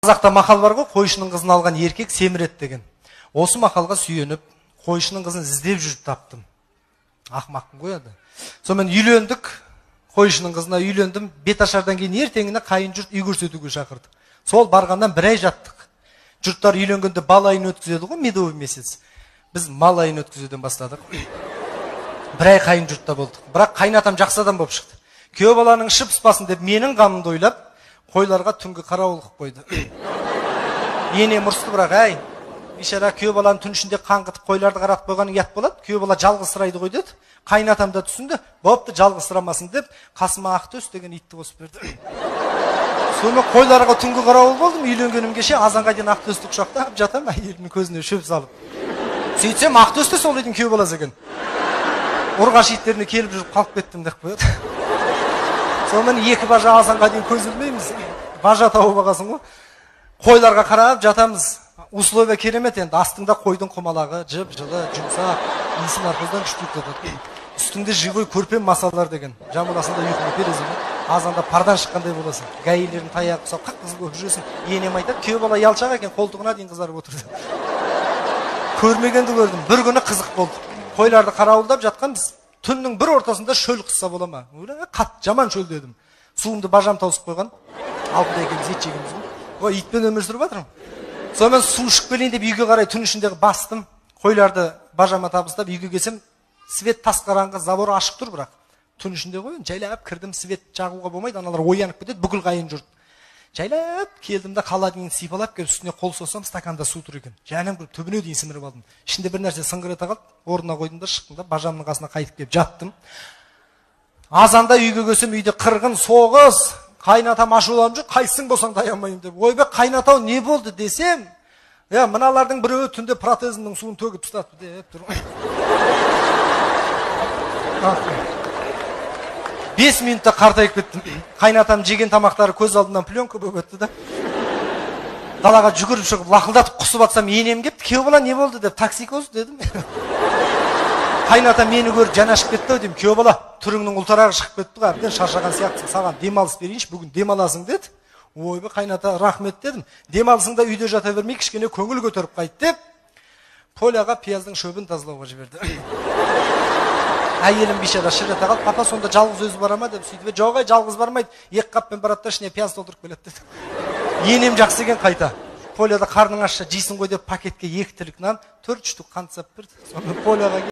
Қазақта мақал бар ғой, қойшының қызын алған еркек семіреді деген. Осы мақалға сүйеніп, қойшының қызын іздеп жүріп таптым. Ақмақпын ғой енді. Сонымен үйлендік, қойшының қызына үйлендім. Беташардан кейін ертеңіне қайын жұрт үй көрсетуге шақырды. Сол барғаннан бір ай жаттық. Жұрттар үйленгенде бал айын өткізеді ғой, медовый месяц. Біз мал айын өткізуден бастадық. Бір ай қайын жұртта болдық. Бірақ қайнатам жақсы адам болып шықты. Күйеу баланың іші пыспасын деп менің қамымды ойлап, қойларға түнгі қарауыл қылып қойды. Енем ұрысты, бірақ әй, бейшара күйеу баланы түн ішінде қаңғытып қойларды қаратып қойғаның ұят болады. Күйеу бала жалғызсырайды ғой деді. Қайнатам да түсінді. Бопты, жалғызсырамасын деп, қасыма Ақтөс деген итті қосып берді. Соны қойларға түнгі қарауыл болдым. Үйленгенім кеше азанға дейін Ақтөсті құшақтап жатам, әйелімнің көзіне шөп салып. Сөйтсем Ақтөс те сол үйдің күйеу баласы екен. Ұрғаш иттеріне келіп жүріп қалып кеттім деп қояды. Сонымен екі бажа азанға дейін көз ілмейміз. Бажа тауып алғансың ғой. Қойларға қарап жатамыз. Условия керемет енді. Астыңда қойдың құмалағы, жып, жылы, жұмсақ, иісі наркоздан күшті кетеді. Үстіңде живой көрпе масалар деген. Жамыласында ұйқыңа перезім. Азанда пардан шыққандай боласың. Гаилердің таяғы құсап, қып-қызыл болып жүресің. Енем айтады, күйеу бала ялшақ екен, қолтығына дейін қызарып отырды. Көрмегенді көрдім. Bir күні қызық болды. Қойларды қарауылдап жатқанбыз. Түннің бір ортасында шөл қысса бола ма? Қат жаман шөл дедім. Суымды бажам тауысып қойған. Алтыда екеуміз ет жегенбіз ғой. Итпен өмір сүріп жатырмын. Сонымен су ішіп келейін деп үйге қарай түн ішіндегі бастым. Қойларды бажама табыстап үйге келсем, свет тас қараңғы, забор ашық тұр, бірақ түн ішінде ғой, жайлап кірдім, свет жағуға болмайды, аналар оянып кетеді, бүкіл қайын жұрт. Жайлап келдім де қаладың сипалап келіп үстіне қол сосам, стаканда су тұр екен. Жаным кіріп төбіне дейін сіміріп алдым. Ішінде бір нәрсе сыңғыр ете қалды, орнына қойдым да шықтым да бажамның қасына қайтып келіп жаттым. Азанда үйге келсем, үйде қырғын, соғыс, қайнатам ашуланып жүр, қайсың болсаң таянбаймын деп. Ойбай, қайнатау не болды десем, мыналардың біреуі түнде протезімнің суын төгіп тастады деп тұр. 5 минутта қартайып кеттім. Қайнатам жеген тамақтары көз алдымнан пленка болып өтті да. Далаға жүгіріп шығып, лақылдатып құсып атсам, енем келіп, күйеу бала не болды деп, токсикоз дедім. Қайнатам мені көріп жанашып кетті деймін. Күйеу бала, түріңнің ұлтарағы шығып кетті ғой, әбден шаршаған сияқтысың, саған демалыс берейінші, бүгін демаласың деді. Ойбай, қайната, рахмет дедім. Демалысыңда үйде жата бермей, кішкене көңіл көтеріп қайт деп, Поляға пияздың шөбін тазалауға жіберді. Әйелім бейшара шырата қалып, папа сонда жалғыз өзі бара ма деп сөйтіп, жоқ, жалғыз бармайды, екі қаппен барады да ішіне пияз толтырып келеді деді. Енем жақсы екен қайта. Поляда қарның ашса жейсің ғой деп пакетке 2 тілік нан, 4 штук қант сап берді. Сонда Поляға